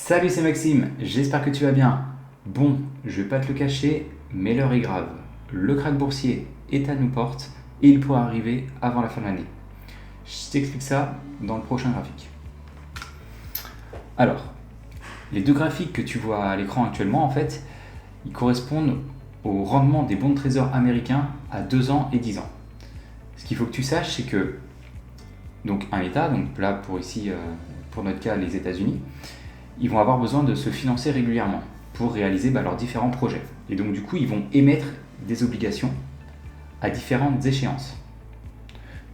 Salut, c'est Maxime, j'espère que tu vas bien. Bon, je vais pas te le cacher, mais l'heure est grave. Le krach boursier est à nos portes et il pourrait arriver avant la fin de l'année. Je t'explique ça dans le prochain graphique. Alors, les deux graphiques que tu vois à l'écran actuellement, en fait, ils correspondent au rendement des bons de trésor américains à 2 ans et 10 ans. Ce qu'il faut que tu saches, c'est que donc un État, donc là pour ici, pour notre cas les États-Unis, ils vont avoir besoin de se financer régulièrement pour réaliser leurs différents projets. Et donc du coup, ils vont émettre des obligations à différentes échéances.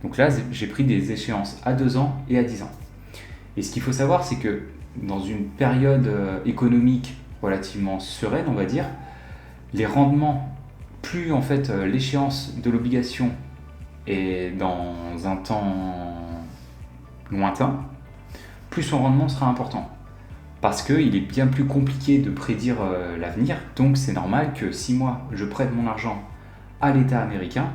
Donc là, j'ai pris des échéances à 2 ans et à 10 ans. Et ce qu'il faut savoir, c'est que dans une période économique relativement sereine, on va dire, les rendements, plus en fait l'échéance de l'obligation est dans un temps lointain, plus son rendement sera important. Parce qu'il est bien plus compliqué de prédire l'avenir, donc c'est normal que si moi je prête mon argent à l'État américain,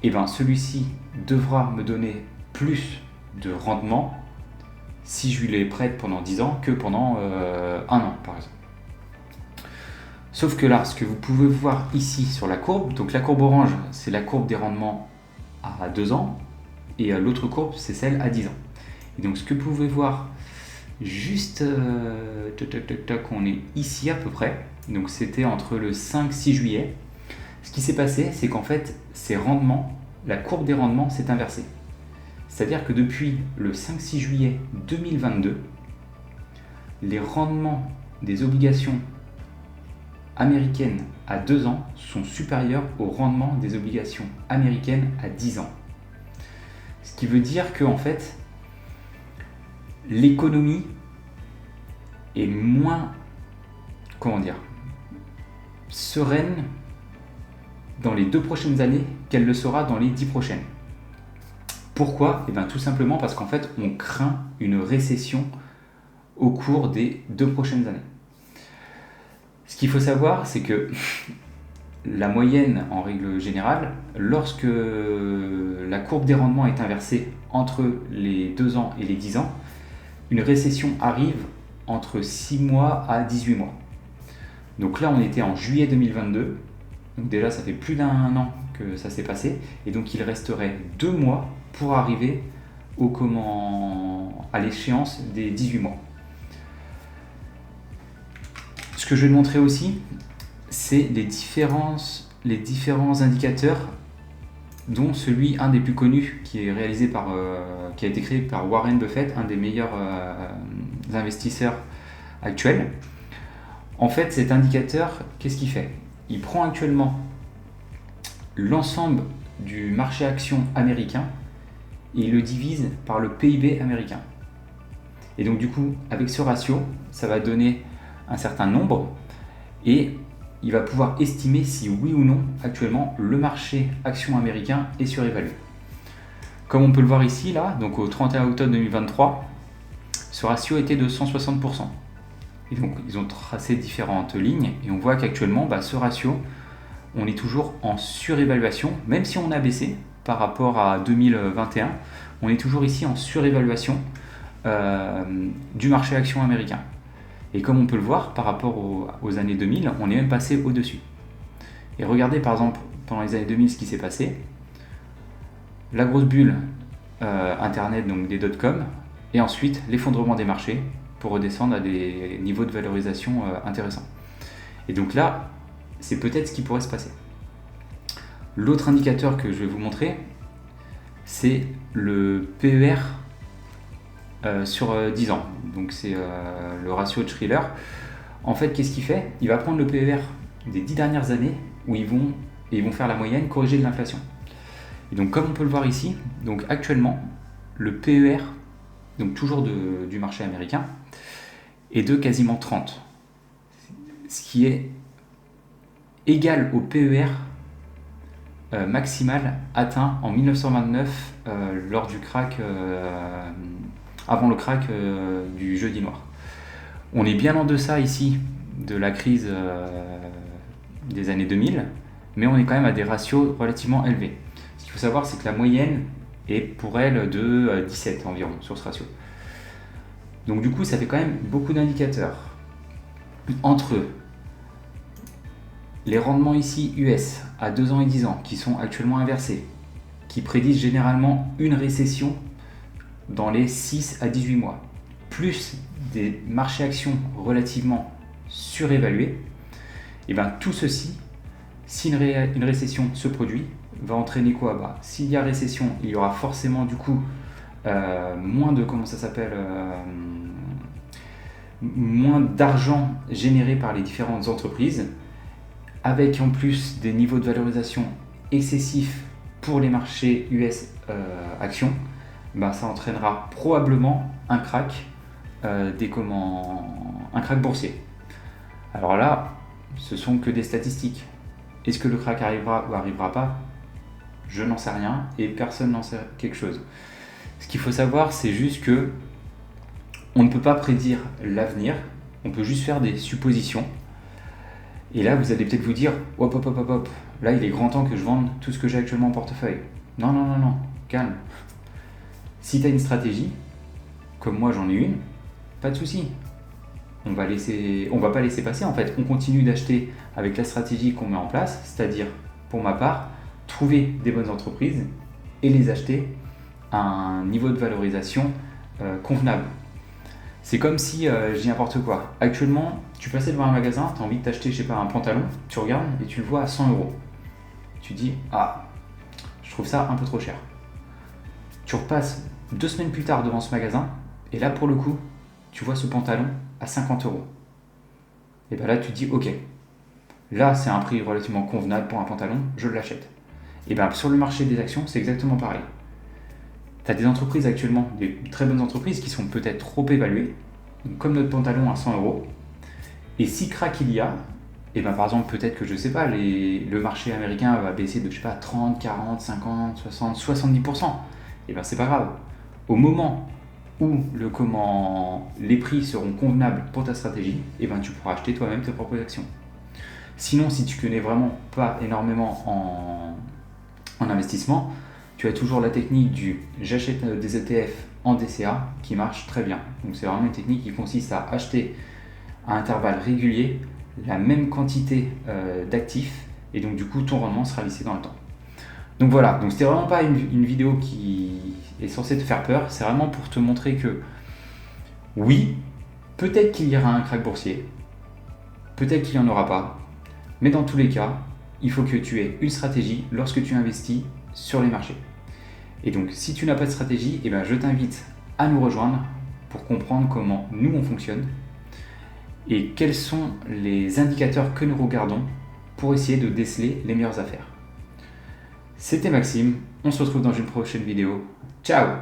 et celui-ci devra me donner plus de rendement si je lui les prête pendant 10 ans que pendant 1 an par exemple. Sauf que là, ce que vous pouvez voir ici sur la courbe, donc la courbe orange c'est la courbe des rendements à 2 ans et l'autre courbe c'est celle à 10 ans. Et donc ce que vous pouvez voir juste, on est ici à peu près, donc c'était entre le 5-6 juillet. Ce qui s'est passé, c'est qu'en fait, ces rendements, la courbe des rendements s'est inversée. C'est-à-dire que depuis le 5-6 juillet 2022, les rendements des obligations américaines à 2 ans sont supérieurs aux rendements des obligations américaines à 10 ans. Ce qui veut dire que, en fait, l'économie est moins, sereine dans les 2 prochaines années qu'elle le sera dans les 10 prochaines. Pourquoi ? Tout simplement parce qu'en fait, on craint une récession au cours des 2 prochaines années. Ce qu'il faut savoir, c'est que la moyenne, en règle générale, lorsque la courbe des rendements est inversée entre les 2 ans et les 10 ans, une récession arrive entre 6 mois à 18 mois. Donc là, on était en juillet 2022. Donc déjà, ça fait plus d'1 an que ça s'est passé. Et donc, il resterait 2 mois pour arriver à l'échéance des 18 mois. Ce que je vais te montrer aussi, c'est les différents indicateurs, dont un des plus connus qui a été créé par Warren Buffett, un des meilleurs investisseurs actuels. En fait, cet indicateur, qu'est-ce qu'il fait ? Il prend actuellement l'ensemble du marché action américain et il le divise par le PIB américain. Et donc du coup, avec ce ratio, ça va donner un certain nombre et il va pouvoir estimer si oui ou non, actuellement, le marché action américain est surévalué. Comme on peut le voir ici, là, donc au 31 octobre 2023, ce ratio était de 160%. Et donc, ils ont tracé différentes lignes et on voit qu'actuellement, ce ratio, on est toujours en surévaluation, même si on a baissé par rapport à 2021, on est toujours ici en surévaluation du marché action américain. Et comme on peut le voir, par rapport aux années 2000, on est même passé au-dessus. Et regardez par exemple, pendant les années 2000, ce qui s'est passé. La grosse bulle Internet, donc des dot-com, et ensuite l'effondrement des marchés pour redescendre à des niveaux de valorisation intéressants. Et donc là, c'est peut-être ce qui pourrait se passer. L'autre indicateur que je vais vous montrer, c'est le PER sur 10 ans. Donc c'est le ratio de Shiller. En fait, qu'est-ce qu'il fait ? Il va prendre le PER des 10 dernières années où ils vont faire la moyenne corrigée de l'inflation. Et donc comme on peut le voir ici, donc actuellement, le PER, donc toujours du marché américain, est de quasiment 30. Ce qui est égal au PER maximal atteint en 1929 lors du krach, avant le krach du jeudi noir. On est bien en deçà ici de la crise des années 2000, mais on est quand même à des ratios relativement élevés. Ce qu'il faut savoir, c'est que la moyenne est pour elle de 17 environ sur ce ratio. Donc du coup, ça fait quand même beaucoup d'indicateurs. Entre les rendements ici US à 2 ans et 10 ans qui sont actuellement inversés, qui prédisent généralement une récession dans les 6 à 18 mois, plus des marchés actions relativement surévalués, et bien tout ceci, si une récession se produit, va entraîner quoi? S'il y a récession, il y aura forcément du coup moins de, moins d'argent généré par les différentes entreprises, avec en plus des niveaux de valorisation excessifs pour les marchés US actions, ça entraînera probablement un crack, un crack boursier. Alors là, ce sont que des statistiques. Est-ce que le crack arrivera ou arrivera pas? Je n'en sais rien et personne n'en sait quelque chose. Ce qu'il faut savoir, c'est juste que on ne peut pas prédire l'avenir, on peut juste faire des suppositions. Et là, vous allez peut-être vous dire, hop, là, il est grand temps que je vende tout ce que j'ai actuellement en portefeuille. Non, calme. Si tu as une stratégie, comme moi j'en ai une, pas de souci. On va pas laisser passer en fait. On continue d'acheter avec la stratégie qu'on met en place, c'est-à-dire, pour ma part, trouver des bonnes entreprises et les acheter à un niveau de valorisation convenable. C'est comme si, je dis n'importe quoi, actuellement, tu passais devant un magasin, tu as envie de t'acheter, un pantalon, tu regardes et tu le vois à 100 €. Tu dis, je trouve ça un peu trop cher. Tu repasses 2 semaines plus tard devant ce magasin, et là, pour le coup, tu vois ce pantalon à 50 €. Et bien là, tu te dis, ok, là, c'est un prix relativement convenable pour un pantalon, je l'achète. Et bien sur le marché des actions, c'est exactement pareil. Tu as des entreprises actuellement, des très bonnes entreprises qui sont peut-être trop évaluées, comme notre pantalon à 100 €. Et si crack il y a, et par exemple peut-être que le marché américain va baisser de 30, 40, 50, 60, 70%. Et c'est pas grave. Au moment où les prix seront convenables pour ta stratégie, tu pourras acheter toi-même tes propres actions. Sinon, si tu connais vraiment pas énormément en investissement, tu as toujours la technique du j'achète des ETF en DCA qui marche très bien. Donc c'est vraiment une technique qui consiste à acheter à intervalles réguliers la même quantité d'actifs, et donc du coup ton rendement sera lissé dans le temps. Donc voilà, donc c'était vraiment pas une vidéo qui est censée te faire peur, c'est vraiment pour te montrer que oui, peut-être qu'il y aura un crack boursier, peut-être qu'il n'y en aura pas, mais dans tous les cas, il faut que tu aies une stratégie lorsque tu investis sur les marchés. Et donc si tu n'as pas de stratégie, je t'invite à nous rejoindre pour comprendre comment nous on fonctionne et quels sont les indicateurs que nous regardons pour essayer de déceler les meilleures affaires. C'était Maxime, on se retrouve dans une prochaine vidéo. Ciao!